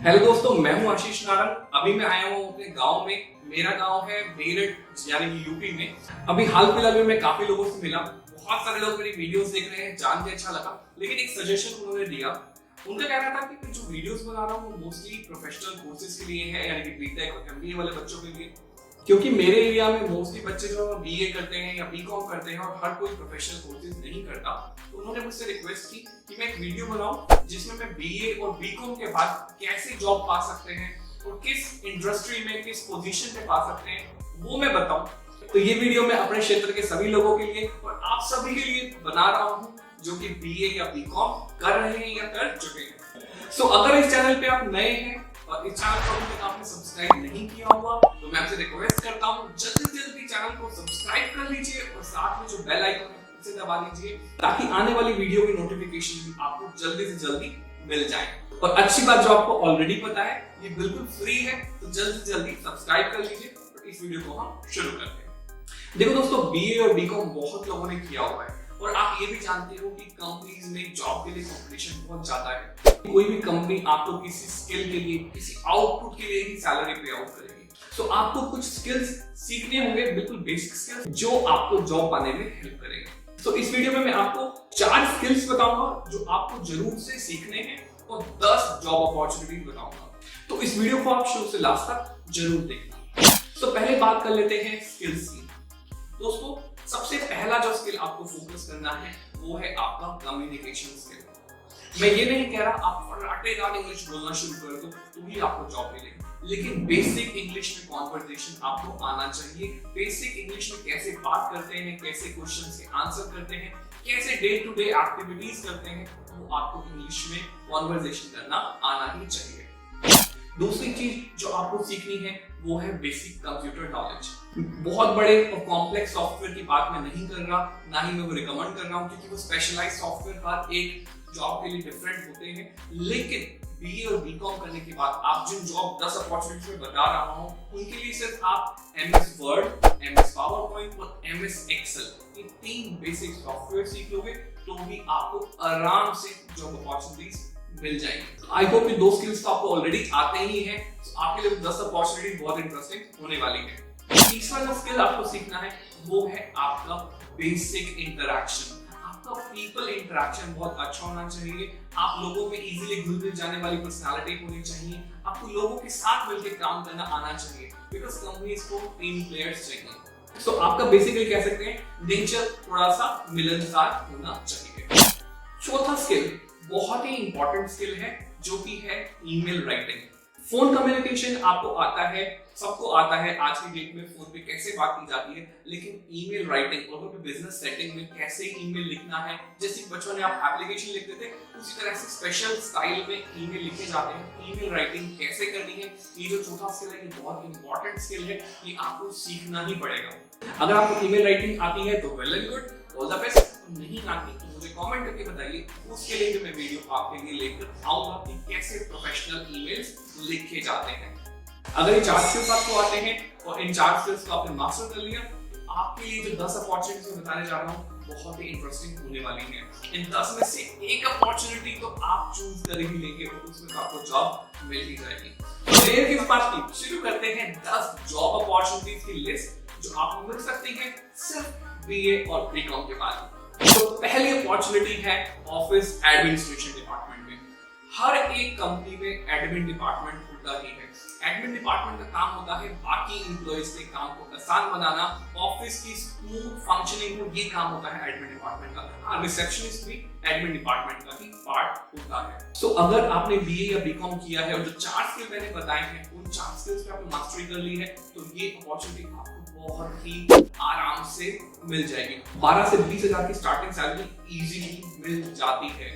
Hello दोस्तों, मैं हूं आशीष नारंग। अभी मैं आया हूं अपने गांव में। मेरा गांव है मेरठ यानी कि यूपी में। अभी हाल फिलहाल में मैं काफी लोगों से मिला। बहुत सारे लोग मेरी वीडियोस देख रहे हैं, जान के अच्छा लगा। लेकिन एक सजेशन उन्होंने दिया। उनका कहना था कि मैं जो वीडियोस बना रहा हूं वो मोस्टली प्रोफेशनल कोर्सेज के लिए है, यानी कि बीटेक और एमबीए वाले बच्चों के लिए। क्योंकि मेरे एरिया में मोस्टली बच्चे जो बीए करते हैं या बीकॉम करते हैं और हर कोई प्रोफेशनल कोर्सेज नहीं करता, तो उन्होंने मुझसे रिक्वेस्ट की कि मैं एक वीडियो बनाऊं जिसमें मैं बीए और बीकॉम के बाद कैसे जॉब पा सकते हैं और किस इंडस्ट्री में किस पोजीशन पे पा सकते हैं वो मैं बताऊं। तो ये वीडियो मैं अपने क्षेत्र के सभी लोगों के लिए और आप सभी के लिए बना रहा हूं जो कि बीए या बीकॉम कर रहे हैं या कर चुके हैं। सो अगर इस चैनल पे आप नए हैं और इस चैनल को अभी तक आपने सब्सक्राइब नहीं किया होगा तो मैं आपसे रिक्वेस्ट करता हूं जल्दी से जल्दी चैनल को सब्सक्राइब कर लीजिए और साथ में जो बेल आइकन है उसे दबा लीजिए ताकि आने वाली वीडियो की नोटिफिकेशन भी आपको जल्दी से जल्दी मिल जाए। और अच्छी बात जो आपको ऑलरेडी पता है, ये बिल्कुल फ्री है, तो जल्दी से जल्दी सब्सक्राइब कर लीजिए। और इस वीडियो को हम शुरू करते हैं। देखो दोस्तों, बीए और बीकॉम बहुत लोगों ने किया हुआ है और आप ये भी जानते हो कि कंपनीज में जॉब के लिए कंपटीशन बहुत ज्यादा है। कोई भी कंपनी आपको किसी स्किल के लिए, किसी आउटपुट के लिए ही सैलरी पे आउट करेगी। तो आपको कुछ स्किल्स सीखने होंगे, बिल्कुल बेसिक स्किल्स जो आपको जॉब पाने में हेल्प करेंगे। तो इस वीडियो में मैं आपको 4 स्किल्स बताऊंगा जो आपको जरूर से सीखने हैं और 10 जॉब अपॉर्चुनिटी बताऊंगा। तो इस वीडियो को आप शुरू से लास्ट तक जरूर देखना। तो पहले बात कर लेते हैं स्किल्स की। दोस्तों, सबसे पहला जो स्किल आपको फोकस करना है वो है आपका कम्युनिकेशन स्किल। मैं ये नहीं कह रहा आप फटाफट इंग्लिश बोलना शुरू कर दो तो ही आपको जॉब मिलेगी, लेकिन बेसिक इंग्लिश में कॉन्वर्सेशन आपको आना चाहिए। बेसिक इंग्लिश में कैसे बात करते हैं, कैसे क्वेश्चन के आंसर करते हैं, कैसे डे टू डे एक्टिविटीज करते हैं, वो आपको इंग्लिश में कॉन्वर्सेशन करना आना ही चाहिए। दूसरी चीज जो आपको सीखनी है वो है बेसिक कंप्यूटर नॉलेज। बहुत बड़े और कॉम्प्लेक्स सॉफ्टवेयर की बात मैं नहीं कर रहा, ना ही मैं वो रिकमेंड कर रहा हूँ, क्योंकि वो स्पेशलाइज्ड सॉफ्टवेयर हर एक जॉब के लिए डिफरेंट होते हैं। लेकिन बीए और बीकॉम करने के बाद आप जिन जॉब 10 अपॉर्चुनिटीज में बता रहा हूँ उनके लिए सिर्फ आप MS word, MS power point और एमएस एक्सेल, ये 3 बेसिक सॉफ्टवेयर सीख लोगे तो भी आपको आराम से जॉब अपॉर्चुनिटीज मिल जाएंगे। आई होप ये 2 स्किल्स तो आपको ऑलरेडी आते ही हैं, तो आपके लिए 10 अपॉर्चुनिटी बहुत इंटरेस्टिंग होने वाली है। तीसरा जो स्किल आपको सीखना है वो है आपका बेसिक इंटरेक्शन। आपका पीपल इंटरेक्शन बहुत अच्छा होना चाहिए। आप लोगों में इजीली घुल मिल जाने वाली पर्सनालिटी होनी चाहिए। आपको लोगों के साथ मिलकर काम करना आना चाहिए, बिकॉज कंपनीज को टीम प्लेयर्स चाहिए। तो आपका बेसिकली कह सकते हैं नेचर थोड़ा सा मिलनसार होना चाहिए। चौथा स्किल बहुत ही इंपॉर्टेंट स्किल है जो कि है ईमेल राइटिंग। फोन कम्युनिकेशन आपको आता है, सबको आता है आज की डेट में फोन पे कैसे बात की जाती है, लेकिन ईमेल राइटिंग और बिजनेस सेटिंग में कैसे ईमेल लिखना है, जैसे बचपन में आप एप्लीकेशन लिखते थे उसी तरह से स्पेशल स्टाइल में ईमेल लिखे जाते हैं। ईमेल राइटिंग कैसे करनी है, ये जो चौथा स्किल है ये बहुत इंपॉर्टेंट स्किल है, ये आपको सीखना ही पड़ेगा। अगर आपको ईमेल राइटिंग आती है तो well and good, all the best. नहीं आती तो मुझे कमेंट करके बताइए, उसके लिए भी मैं वीडियो आपके लिए लेकर आऊंगा कि कैसे प्रोफेशनल ईमेल्स लिखे जाते हैं। अगर ये 4 स्किल्स आपको आते हैं और इन 4 स्किल्स को आपने मास्टर कर लिया, आपके लिए जो 10 अपॉर्चुनिटीज मैं बताने जा रहा हूँ बहुत ही इंटरेस्टिंग होने वाली है। इन 10 में से एक अपॉर्चुनिटी तो आप चूज कर ही लेंगे और उसमें तो आपको जॉब मिल ही जाएगी। तो देर किस बात की, शुरू करते हैं 10 जॉब अपॉर्चुनिटीज की लिस्ट जो आपको मिल सकती है सिर्फ बीए और बीकॉम के बाद। तो पहली अपॉर्चुनिटी है ऑफिस एडमिनिस्ट्रेशन डिपार्टमेंट में। हर एक कंपनी में एडमिन डिपार्टमेंट होता ही है। एडमिन डिपार्टमेंट का काम होता है बाकी एम्प्लॉइज के काम को आसान बनाना, ऑफिस की स्मूथ फंक्शनिंग को, ये काम होता है एडमिन डिपार्टमेंट का। रिसेप्शनिस्ट भी एडमिन डिपार्टमेंट का ही पार्ट होता है। सो अगर आपने बीए या बीकॉम किया है और जो 4 स्किल मैंने बताए हैं उन 4 स्किल्स पे आपने मास्टरी कर ली है तो ये अपॉर्चुनिटी आपको बहुत ही आराम से मिल जाएगी। 12 से 20 हजार की स्टार्टिंग सैलरी इजीली मिल जाती है।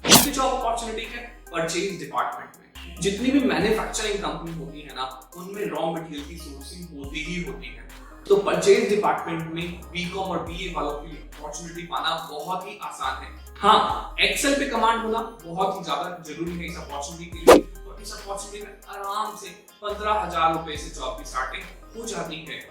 दूसरी जॉब अपॉर्चुनिटी है परचेज डिपार्टमेंट में। जितनी भी मैन्युफैक्चरिंग कंपनी होती है ना, उनमें रॉ मटेरियल की सोर्सिंग होती ही होती है। तो परचेज डिपार्टमेंट में बीकॉम और बीए वालों के लिए अपॉर्चुनिटी पाना बहुत ही आसान है। हाँ, एक्सेल पे कमांड होना बहुत ही ज्यादा जरूरी है इस अपॉर्चुनिटी के लिए, और इस अपॉर्चुनिटी में आराम से 15,000 रुपए से जॉब की स्टार्टिंग हो जाती है।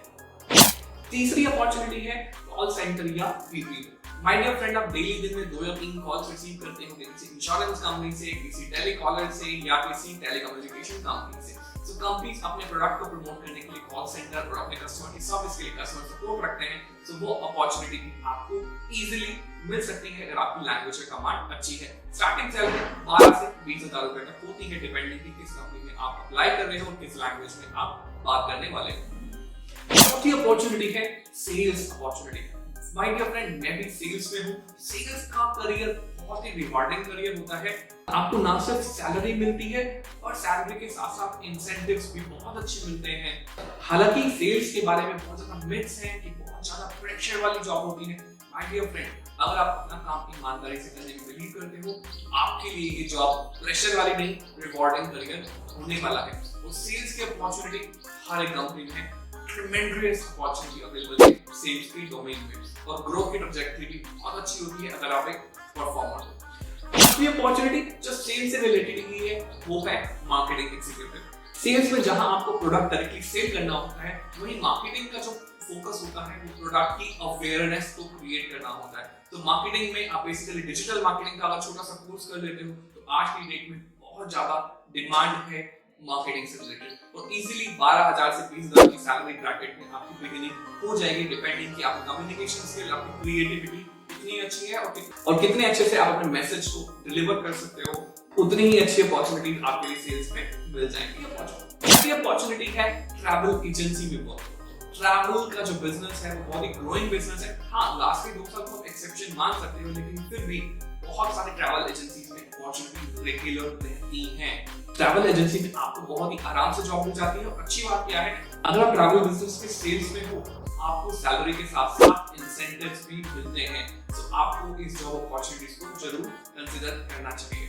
तीसरी अपॉर्चुनिटी है कॉल सेंटर या बीपीओ। माय डियर फ्रेंड, आप डेली दिन में 2 या 3 कॉल्स रिसीव करते होंगे, किसी इंश्योरेंस कंपनी से, किसी टेलीकॉलर से या किसी टेलीकम्युनिकेशन कंपनी से। So कंपनीज अपने प्रोडक्ट को प्रमोट करने के लिए कॉल सेंटर और अपने कस्टमर की सर्विस के लिए कस्टमर सपोर्ट रखते हैं। So वो अपॉर्चुनिटी आपको इजीली मिल सकती है अगर आपकी लैंग्वेज का कमांड अच्छी है। स्टार्टिंग सैलरी 12 से 20,000 रुपए तक होती है, डिपेंडिंग कि किस कंपनी में आप अप्लाई कर रहे हो और किस लैंग्वेज में आप बात करने वाले हो। चौथी अपॉर्चुनिटी है sales opportunity. My dear friend, मैं भी सेल्स में हूँ। सेल्स का करियर बहुत ही रिवार्डिंग करियर होता है। आपको ना सिर्फ सैलरी मिलती है और सैलरी के साथ साथ इंसेंटिव्स भी बहुत अच्छे मिलते हैं। हालांकि सेल्स के बारे में बहुत ज्यादा मिथ्स हैं कि बहुत ज्यादा प्रेशर वाली जॉब होती है। माय डियर फ्रेंड, अगर आप अपना काम ईमानदारी से करने में बिलीव करते हो, आपके लिए ये जॉब प्रेशर वाली नहीं, रिवार्डिंग करियर होने वाला है। और सेल्स की अपॉर्चुनिटी हर एक कंपनी में ट्रेमेंडस अपॉर्चुनिटी अवेलेबल है सेल्स के डोमेन में, और ग्रोथ की ट्रैजेक्टरी भी बहुत अच्छी होती है अगर आप एक परफॉर्मर हो। ये अपॉर्चुनिटी जो सेल्स से रिलेटेड ही है वो है मार्केटिंग एग्जीक्यूटिव। सेल्स में जहां आपको प्रोडक्ट डायरेक्टली सेल करना होता है, वहीं मार्केटिंग का जो फोकस होता है वो प्रोडक्ट की अवेयरनेस को क्रिएट करना होता है। तो मार्केटिंग में आप बेसिकली डिजिटल मार्केटिंग का अगर छोटा सा कोर्स कर लेते हो तो आज की डेट में बहुत ज्यादा डिमांड है मार्केटिंग से रिलेटेड, और इजीली 12,000 से 20,000 की सैलरी ब्रैकेट में आपकी बिगिनिंग हो जाएगी, डिपेंडिंग कि आपकी कम्युनिकेशन स्किल, आपकी क्रिएटिविटी कितनी अच्छी है और कितने अच्छे से आप अपने मैसेज को डिलीवर कर सकते हो, उतनी ही अच्छी अपॉर्चुनिटी आपके लिए सेल्स में मिल जाएंगी। ये अपॉर्चुनिटी है ट्रैवल एजेंसी में वर्क। ट्रैवल का जो बिजनेस है वो बहुत ही ग्रोइंग बिजनेस है। हाँ, लास्ट के 2 साल को एक्सेप्शन मान सकते हो, लेकिन फिर भी बहुत सारी ट्रैवल एजेंसीज में अपॉर्चुनिटी रेगुलर रहती हैं। ट्रैवल एजेंसी में आपको बहुत ही आराम से जॉब मिल जाती है, और अच्छी बात क्या है, अगर आप ट्रैवल बिजनेस के सेल्स में हो, आपको सैलरी के साथ साथ इंसेंटिव्स भी मिलते हैं। तो आपको इस जॉब अपॉर्चुनिटीज को जरूर कंसीडर करना चाहिए।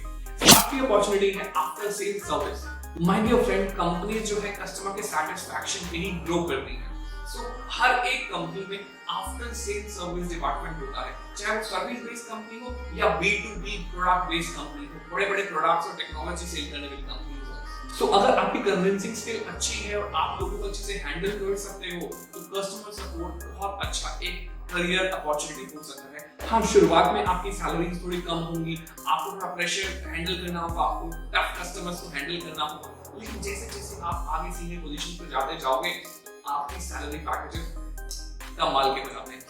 आपकी अपॉर्चुनिटी है after sales service. My dear friend, company जो है कस्टमर के सैटिस्फैक्शन पे ही ग्रो करती है। सो हर एक कंपनी में आफ्टर सेल्स सर्विस डिपार्टमेंट होता है, चाहे वो सर्विस बेस्ड कंपनी हो या B2B प्रोडक्ट बेस्ड कंपनी हो, बड़े-बड़े प्रोडक्ट्स और टेक्नोलॉजी सेल करने वाली कंपनी हो। सो अगर आपकी कन्विंसिंग स्किल अच्छी है और आप लोगों को अच्छे से हैंडल कर सकते हो, तो कस्टमर सपोर्ट बहुत अच्छा एक करियर अपॉर्चुनिटी हो सकता है। हाँ, शुरुआत में आपकी सैलरीज थोड़ी कम होंगी, आपको थोड़ा प्रेशर हैंडल करना होगा, आपको टफ कस्टमर्स को हैंडल करना होगा, लेकिन जैसे-जैसे आप आगे सीनियर पोजीशन पर जाते जाओगे, आपकी सैलरी पैकेजेस कमाल के हो जाते हैं।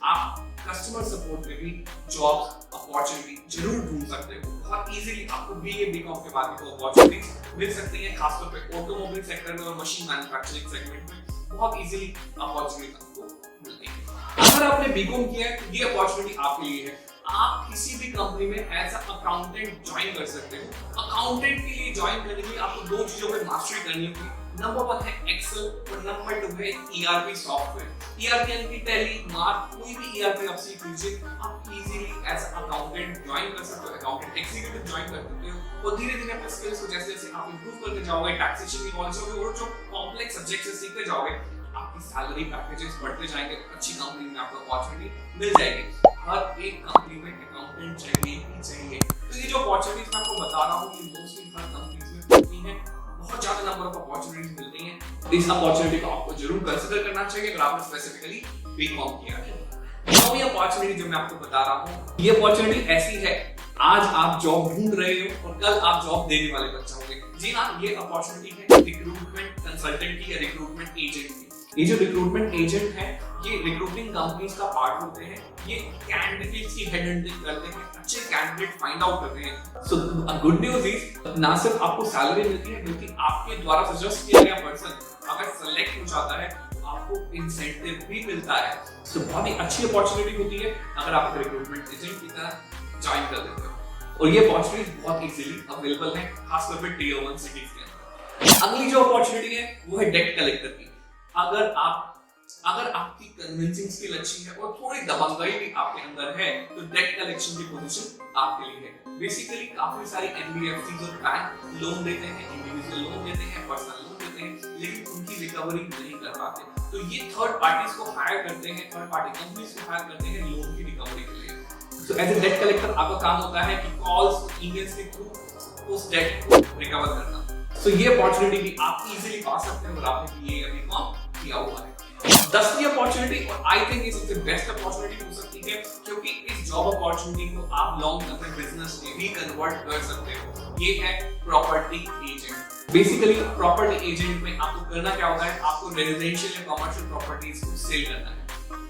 आप कस्टमर सपोर्ट में भी जॉब अपॉर्चुनिटी जरूर ढूंढ सकते हो। बहुत इजीली आपको BA BCom के बाद भी अपॉर्चुनिटीज मिल सकती हैं, खासतौर पे ऑटोमोबाइल सेक्टर में और मशीन मैन्युफैक्चरिंग सेगमेंट में बहुत इजीली अपॉर्चुनिटी आपको मिलती है। अगर आपने BCom किया है तो ये अपॉर्चुनिटी आपके लिए है। आप किसी भी कंपनी में एज अ अकाउंटेंट ज्वाइन कर सकते हो। अकाउंटेंट के लिए ज्वाइन करने के लिए आपको 2 चीजों पर मास्टरी करनी होगी। नंबर 1 है एक्सेल और नंबर 2 है ERP सॉफ्टवेयर। ERP यानी कि टैली, मार्क, कोई भी ERP आप सीख लीजिए, आप इजीली एज अकाउंटेंट ज्वाइन कर सकते हो, अकाउंटेंट एग्जीक्यूटिव ज्वाइन कर सकते हो, और धीरे-धीरे अपने स्किल्स को जैसे-जैसे आप इंप्रूव करते जाओगे, टैक्सेशन की नॉलेज होगी और जो कॉम्प्लेक्स सब्जेक्ट्स सीखते जाओगे, आपकी सैलरी पैकेजेस बढ़ते जाएंगे, अच्छी कंपनी में आपको अपॉर्चुनिटी मिल जाएगी। हर एक कंपनी में अकाउंटेंट चाहिए ही चाहिए। तो ये जो अपॉर्चुनिटीज मैं आपको बता रहा हूँ, ये मोस्टली हर कंपनीज में होती हैं, बहुत ज्यादा नंबर ऑफ अपॉर्चुनिटीज मिलती हैं। इस अपॉर्चुनिटी को आपको जरूर कंसीडर करना चाहिए अगर आपने स्पेसिफिकली BCom किया है। नौवीं अपॉर्चुनिटी जो मैं आपको बता रहा हूँ, ये अपॉर्चुनिटी ऐसी है, आज आप जॉब ढूंढ रहे हो और कल आप जॉब देने वाले बन जाओगे। जी हाँ, ये अपॉर्चुनिटी है रिक्रूटमेंट कंसल्टेंट की या रिक्रूटमेंट एजेंट की। ये जो रिक्रूटमेंट एजेंट है, ये रिक्रूटिंग कंपनीज का पार्ट होते हैं। ये कैंडिडेट्स की हेडहंटिंग करते हैं, अच्छे कैंडिडेट फाइंड आउट करते हैं। सो गुड न्यूज़ इज, ना सिर्फ आपको सैलरी मिलती है, बल्कि आपके द्वारा सजेस्ट किया गया पर्सन अगर सेलेक्ट हो जाता है तो आपको इंसेंटिव भी मिलता है। सो बहुत ही अच्छी अपॉर्चुनिटी होती है अगर आप रिक्रूटमेंट एजेंट की तरह ज्वाइन कर लेते हो, और ये अपॉर्चुनिटी बहुत इजीली अवेलेबल है, खासतौर पे Tier 1 सिटीज के अंदर। अगली जो अपॉर्चुनिटी है वो है डेट कलेक्टर की। अगर आपकी कन्विंसिंग स्किल अच्छी है और थोड़ी दबंगई भी आपके अंदर है, तो डेट कलेक्शन की पोजीशन आपके लिए है। बेसिकली काफी सारी NBFCs और बैंक लोन देते हैं, इंडिविजुअल लोन देते हैं, पर्सनल लोन देते हैं, लेकिन उनकी रिकवरी नहीं कर पाते। तो ये थर्ड पार्टीज को हायर करते हैं, थर्ड पार्टी कंपनीज को हायर करते हैं लोन की रिकवरी के लिए। तो एज ए डेट कलेक्टर आपका काम होता है कि कॉल्स, ईमेल्स के थ्रू उस डेट को रिकवर करना। तो ये अपॉर्चुनिटी भी आप इजीली पा सकते हैं अगर आपने BA या BCom किया हुआ है। 10वीं अपॉर्चुनिटी, और आई थिंक ये सबसे बेस्ट अपॉर्चुनिटी हो सकती है, क्योंकि इस जॉब अपॉर्चुनिटी को आप लॉन्ग टर्म में बिजनेस में भी कन्वर्ट कर सकते हो। ये है property agent. Basically property agent में आपको करना क्या होता है, आपको रेजिडेंशियल या कमर्शियल प्रॉपर्टीज को सेल करना है,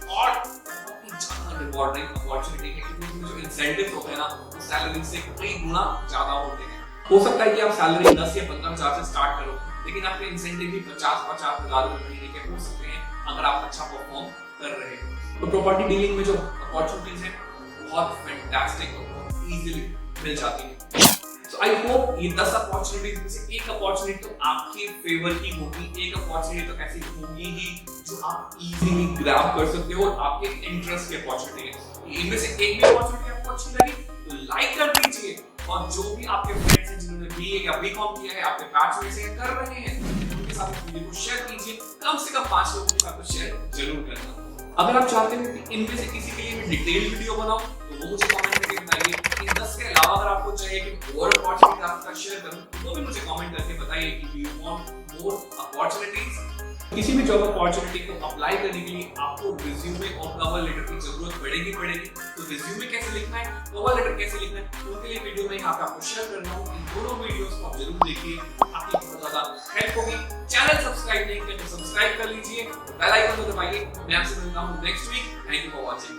और बहुत ही ज्यादा रिवॉर्डिंग अपॉर्चुनिटी है, क्योंकि इसमें जो इंसेंटिव्स होते हैं ना, वो सैलरी से कई गुना ज्यादा होते हैं। हो सकता है कि आप सैलरी 10 या 15,000 से स्टार्ट करो, लेकिन आपके इंसेंटिव भी 50,000 महीने के हो सकते हैं अगर आप अच्छा परफॉर्म कर रहे हो। तो प्रॉपर्टी डीलिंग में जो अपॉर्चुनिटीज हैं बहुत फैंटास्टिक और बहुत इजीली मिल जाती है। सो आई होप ये 10 अपॉर्चुनिटीज में से एक अपॉर्चुनिटी तो आपके फेवर की होगी, एक अपॉर्चुनिटी तो ऐसी होगी ही जो आप इजीली ग्रैब कर सकते हो और आपके इंटरेस्ट की अपॉर्चुनिटी है। इनमें से एक भी अपॉर्चुनिटी आपको अच्छी लगी तो लाइक कर दीजिए, और जो भी आपके फ्रेंड्स हैं जिन्होंने बीए या बीकॉम किया है, आपके बैच में से कर रहे हैं, उनके साथ इस वीडियो को शेयर कीजिए। कम से कम 5 लोगों के साथ शेयर जरूर करना। अगर आप चाहते हैं कि इनमें से किसी के लिए मैं डिटेल वीडियो बनाऊं तो वो मुझे कमेंट करके बताइए। इन 10 के अलावा अगर आपको चाहिए कि और अपॉर्चुनिटी आपके साथ शेयर करूं तो भी मुझे कमेंट करके बताइए कि यू वांट मोर अपॉर्चुनिटीज। किसी भी जॉब अपॉर्चुनिटी को अप्लाई करने के लिए आपको रिज्यूमे और कवर लेटर की जरूरत पड़ेगी। तो रिज्यूमे कैसे लिखना है, कवर लेटर कैसे लिखना है, उनके लिए वीडियो में यहाँ पे आपको शेयर कर रहा हूँ। इन दोनों वीडियोस को आप जरूर देखिए, आपकी बहुत ज्यादा हेल्प होगी। चैनल सब्सक्राइब नहीं किया तो सब्सक्राइब कर लीजिए, बेल आइकन को दबाइए। मैं आपसे मिलता हूँ next week. Thank you for watching.